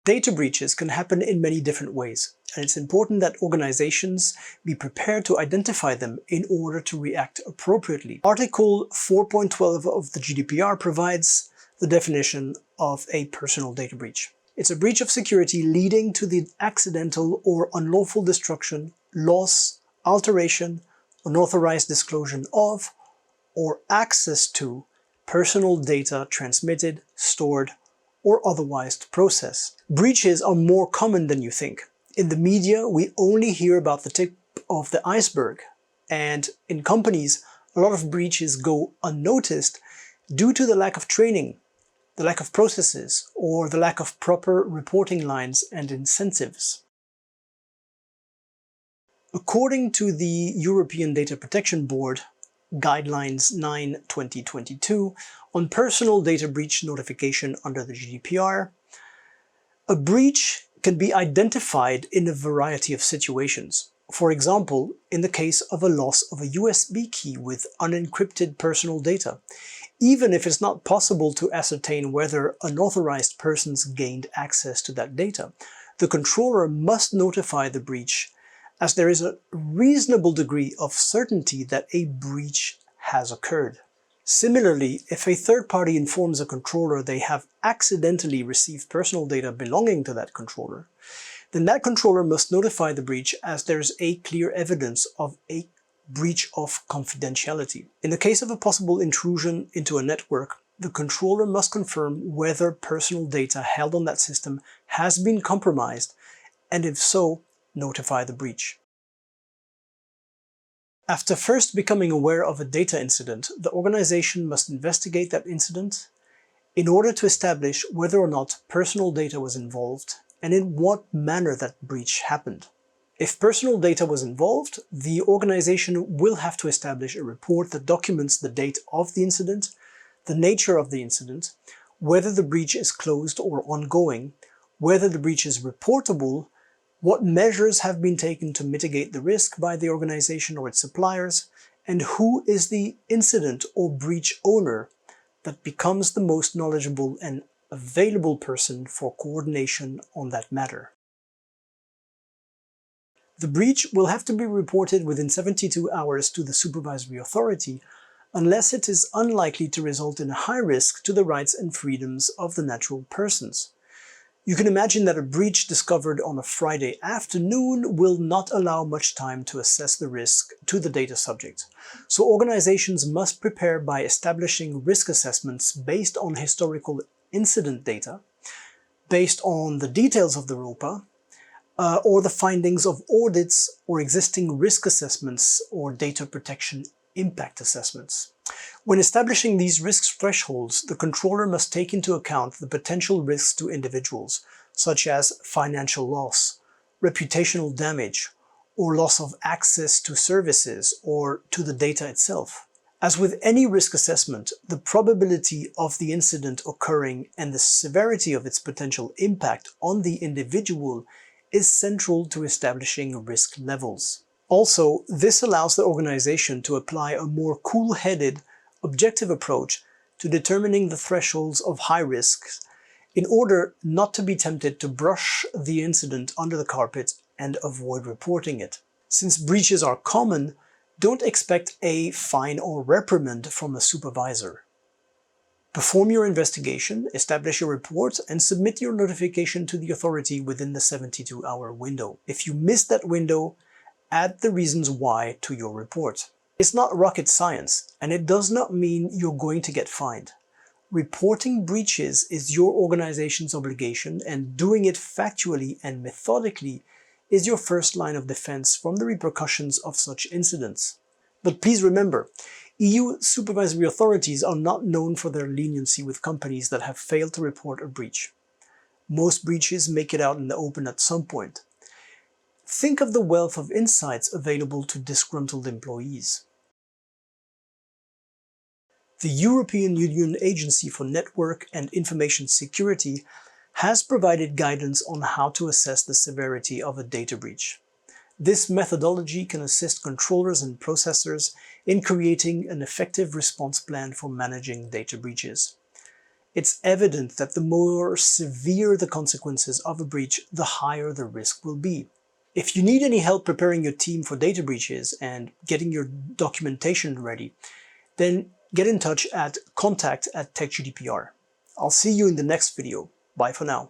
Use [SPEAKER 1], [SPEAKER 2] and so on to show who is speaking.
[SPEAKER 1] Data breaches can happen in many different ways, and it's important that organizations be prepared to identify them in order to react appropriately. Article 4.12 of the GDPR provides the definition of a personal data breach. It's a breach of security leading to the accidental or unlawful destruction, loss, alteration, unauthorized disclosure of, or access to personal data transmitted, stored, or otherwise processed. Breaches are more common than you think. In the media, we only hear about the tip of the iceberg, and in companies, a lot of breaches go unnoticed due to the lack of training, the lack of processes, or the lack of proper reporting lines and incentives. According to the European Data Protection Board, Guidelines 9/2022 on personal data breach notification under the GDPR, a breach can be identified in a variety of situations. For example, in the case of a loss of a USB key with unencrypted personal data, even if it's not possible to ascertain whether unauthorized persons gained access to that data, the controller must notify the breach, as there is a reasonable degree of certainty that a breach has occurred. Similarly, if a third party informs a controller they have accidentally received personal data belonging to that controller, then that controller must notify the breach, as there is a clear evidence of a breach of confidentiality. In the case of a possible intrusion into a network, the controller must confirm whether personal data held on that system has been compromised, and if so, notify the breach. After first becoming aware of a data incident, the organization must investigate that incident in order to establish whether or not personal data was involved and in what manner that breach happened. If personal data was involved, the organization will have to establish a report that documents the date of the incident, the nature of the incident, whether the breach is closed or ongoing, whether the breach is reportable, what measures have been taken to mitigate the risk by the organization or its suppliers, and who is the incident or breach owner that becomes the most knowledgeable and available person for coordination on that matter. The breach will have to be reported within 72 hours to the supervisory authority, unless it is unlikely to result in a high risk to the rights and freedoms of the natural persons. You can imagine that a breach discovered on a Friday afternoon will not allow much time to assess the risk to the data subject. So organizations must prepare by establishing risk assessments based on historical incident data, based on the details of the ROPA, or the findings of audits or existing risk assessments or data protection impact assessments. When establishing these risk thresholds, the controller must take into account the potential risks to individuals, such as financial loss, reputational damage, or loss of access to services or to the data itself. As with any risk assessment, the probability of the incident occurring and the severity of its potential impact on the individual is central to establishing risk levels. Also, this allows the organization to apply a more cool-headed, objective approach to determining the thresholds of high risks in order not to be tempted to brush the incident under the carpet and avoid reporting it. Since breaches are common, don't expect a fine or reprimand from a supervisor. Perform your investigation, establish your report, and submit your notification to the authority within the 72-hour window. If you miss that window, add the reasons why to your report. It's not rocket science, and it does not mean you're going to get fined. Reporting breaches is your organization's obligation, and doing it factually and methodically is your first line of defense from the repercussions of such incidents. But please remember, EU supervisory authorities are not known for their leniency with companies that have failed to report a breach. Most breaches make it out in the open at some point. Think of the wealth of insights available to disgruntled employees. The European Union Agency for Network and Information Security has provided guidance on how to assess the severity of a data breach. This methodology can assist controllers and processors in creating an effective response plan for managing data breaches. It's evident that the more severe the consequences of a breach, the higher the risk will be. If you need any help preparing your team for data breaches and getting your documentation ready, then get in touch at contact@TechGDPR. I'll see you in the next video. Bye for now.